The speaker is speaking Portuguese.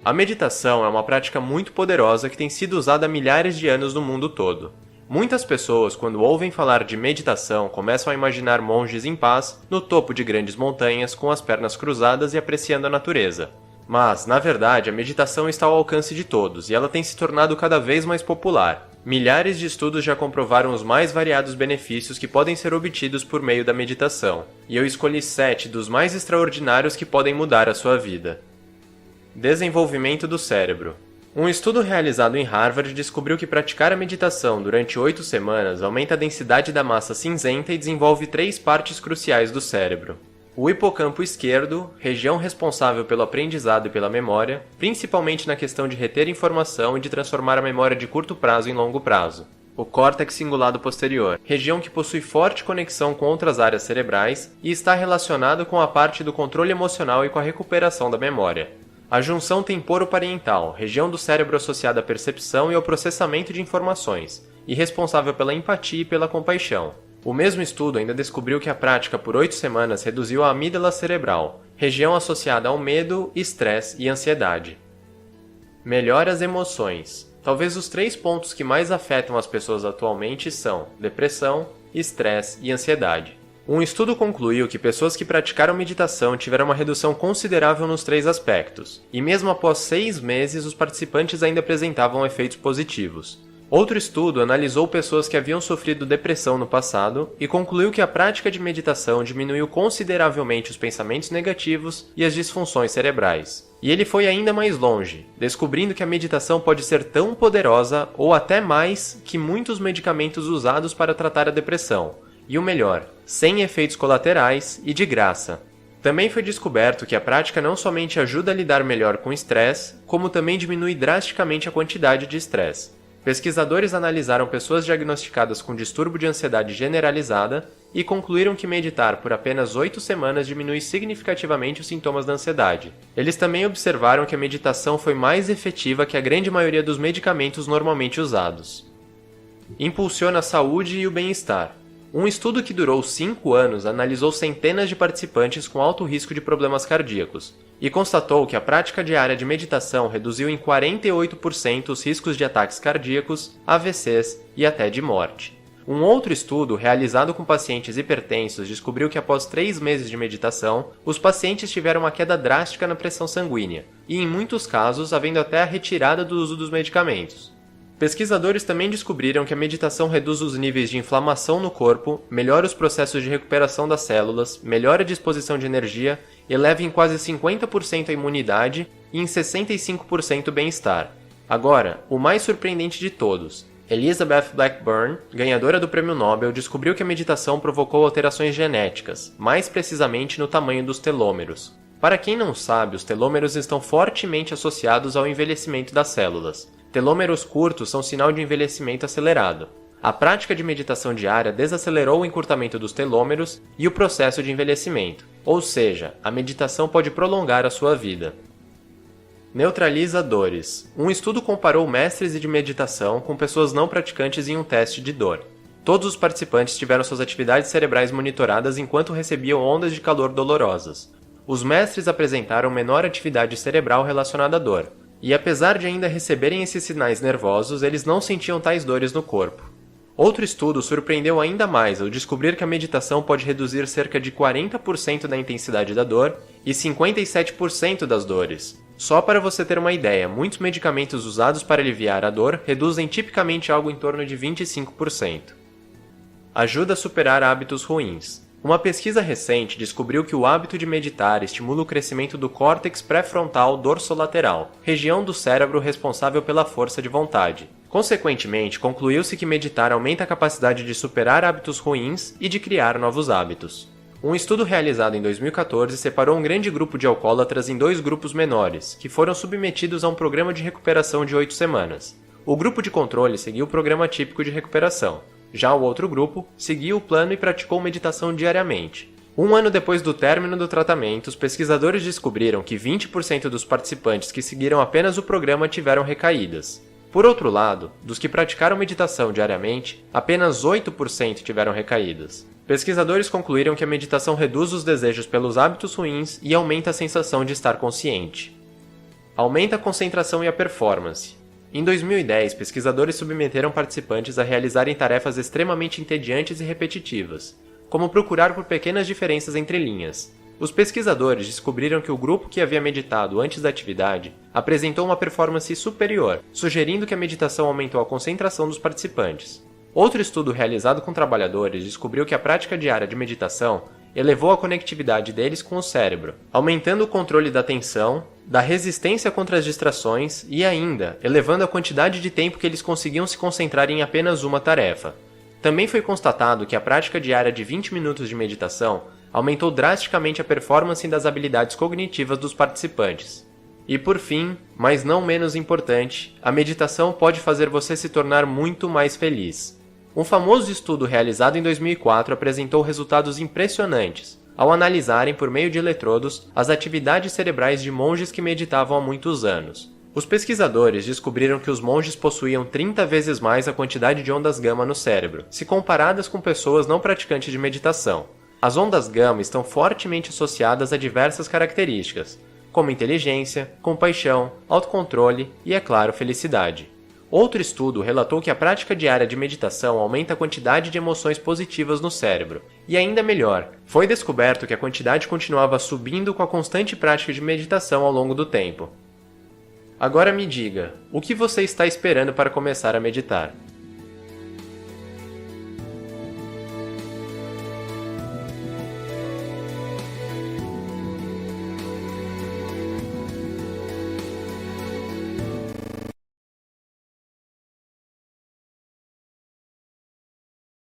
A meditação é uma prática muito poderosa que tem sido usada há milhares de anos no mundo todo. Muitas pessoas, quando ouvem falar de meditação, começam a imaginar monges em paz, no topo de grandes montanhas, com as pernas cruzadas e apreciando a natureza. Mas, na verdade, a meditação está ao alcance de todos e ela tem se tornado cada vez mais popular. Milhares de estudos já comprovaram os mais variados benefícios que podem ser obtidos por meio da meditação, e eu escolhi 7 dos mais extraordinários que podem mudar a sua vida. Desenvolvimento do cérebro. Um estudo realizado em Harvard descobriu que praticar a meditação durante 8 semanas aumenta a densidade da massa cinzenta e desenvolve 3 partes cruciais do cérebro. O hipocampo esquerdo, região responsável pelo aprendizado e pela memória, principalmente na questão de reter informação e de transformar a memória de curto prazo em longo prazo. O córtex cingulado posterior, região que possui forte conexão com outras áreas cerebrais e está relacionado com a parte do controle emocional e com a recuperação da memória. A junção temporoparietal, região do cérebro associada à percepção e ao processamento de informações, e responsável pela empatia e pela compaixão. O mesmo estudo ainda descobriu que a prática por 8 semanas reduziu a amígdala cerebral, região associada ao medo, estresse e ansiedade. Melhora as emoções. Talvez os 3 pontos que mais afetam as pessoas atualmente são depressão, estresse e ansiedade. Um estudo concluiu que pessoas que praticaram meditação tiveram uma redução considerável nos 3 aspectos, e mesmo após 6 meses os participantes ainda apresentavam efeitos positivos. Outro estudo analisou pessoas que haviam sofrido depressão no passado e concluiu que a prática de meditação diminuiu consideravelmente os pensamentos negativos e as disfunções cerebrais. E ele foi ainda mais longe, descobrindo que a meditação pode ser tão poderosa ou até mais que muitos medicamentos usados para tratar a depressão. E o melhor, sem efeitos colaterais e de graça. Também foi descoberto que a prática não somente ajuda a lidar melhor com o estresse, como também diminui drasticamente a quantidade de estresse. Pesquisadores analisaram pessoas diagnosticadas com distúrbio de ansiedade generalizada e concluíram que meditar por apenas 8 semanas diminui significativamente os sintomas da ansiedade. Eles também observaram que a meditação foi mais efetiva que a grande maioria dos medicamentos normalmente usados. Impulsiona a saúde e o bem-estar. Um estudo que durou 5 anos analisou centenas de participantes com alto risco de problemas cardíacos e constatou que a prática diária de meditação reduziu em 48% os riscos de ataques cardíacos, AVCs e até de morte. Um outro estudo, realizado com pacientes hipertensos, descobriu que após 3 meses de meditação, os pacientes tiveram uma queda drástica na pressão sanguínea e, em muitos casos, havendo até a retirada do uso dos medicamentos. Pesquisadores também descobriram que a meditação reduz os níveis de inflamação no corpo, melhora os processos de recuperação das células, melhora a disposição de energia, eleva em quase 50% a imunidade e em 65% o bem-estar. Agora, o mais surpreendente de todos. Elizabeth Blackburn, ganhadora do Prêmio Nobel, descobriu que a meditação provocou alterações genéticas, mais precisamente no tamanho dos telômeros. Para quem não sabe, os telômeros estão fortemente associados ao envelhecimento das células. Telômeros curtos são sinal de envelhecimento acelerado. A prática de meditação diária desacelerou o encurtamento dos telômeros e o processo de envelhecimento, ou seja, a meditação pode prolongar a sua vida. Neutraliza dores. Um estudo comparou mestres de meditação com pessoas não praticantes em um teste de dor. Todos os participantes tiveram suas atividades cerebrais monitoradas enquanto recebiam ondas de calor dolorosas. Os mestres apresentaram menor atividade cerebral relacionada à dor. E apesar de ainda receberem esses sinais nervosos, eles não sentiam tais dores no corpo. Outro estudo surpreendeu ainda mais ao descobrir que a meditação pode reduzir cerca de 40% da intensidade da dor e 57% das dores. Só para você ter uma ideia, muitos medicamentos usados para aliviar a dor reduzem tipicamente algo em torno de 25%. Ajuda a superar hábitos ruins. Uma pesquisa recente descobriu que o hábito de meditar estimula o crescimento do córtex pré-frontal dorsolateral, região do cérebro responsável pela força de vontade. Consequentemente, concluiu-se que meditar aumenta a capacidade de superar hábitos ruins e de criar novos hábitos. Um estudo realizado em 2014 separou um grande grupo de alcoólatras em 2 grupos menores, que foram submetidos a um programa de recuperação de 8 semanas. O grupo de controle seguiu o programa típico de recuperação. Já o outro grupo seguiu o plano e praticou meditação diariamente. 1 ano depois do término do tratamento, os pesquisadores descobriram que 20% dos participantes que seguiram apenas o programa tiveram recaídas. Por outro lado, dos que praticaram meditação diariamente, apenas 8% tiveram recaídas. Pesquisadores concluíram que a meditação reduz os desejos pelos hábitos ruins e aumenta a sensação de estar consciente. Aumenta a concentração e a performance. Em 2010, pesquisadores submeteram participantes a realizarem tarefas extremamente entediantes e repetitivas, como procurar por pequenas diferenças entre linhas. Os pesquisadores descobriram que o grupo que havia meditado antes da atividade apresentou uma performance superior, sugerindo que a meditação aumentou a concentração dos participantes. Outro estudo realizado com trabalhadores descobriu que a prática diária de meditação elevou a conectividade deles com o cérebro, aumentando o controle da atenção, da resistência contra as distrações e ainda elevando a quantidade de tempo que eles conseguiam se concentrar em apenas uma tarefa. Também foi constatado que a prática diária de 20 minutos de meditação aumentou drasticamente a performance das habilidades cognitivas dos participantes. E por fim, mas não menos importante, a meditação pode fazer você se tornar muito mais feliz. Um famoso estudo realizado em 2004 apresentou resultados impressionantes, ao analisarem por meio de eletrodos as atividades cerebrais de monges que meditavam há muitos anos. Os pesquisadores descobriram que os monges possuíam 30 vezes mais a quantidade de ondas gama no cérebro, se comparadas com pessoas não praticantes de meditação. As ondas gama estão fortemente associadas a diversas características, como inteligência, compaixão, autocontrole e, é claro, felicidade. Outro estudo relatou que a prática diária de meditação aumenta a quantidade de emoções positivas no cérebro. E ainda melhor, foi descoberto que a quantidade continuava subindo com a constante prática de meditação ao longo do tempo. Agora me diga, o que você está esperando para começar a meditar?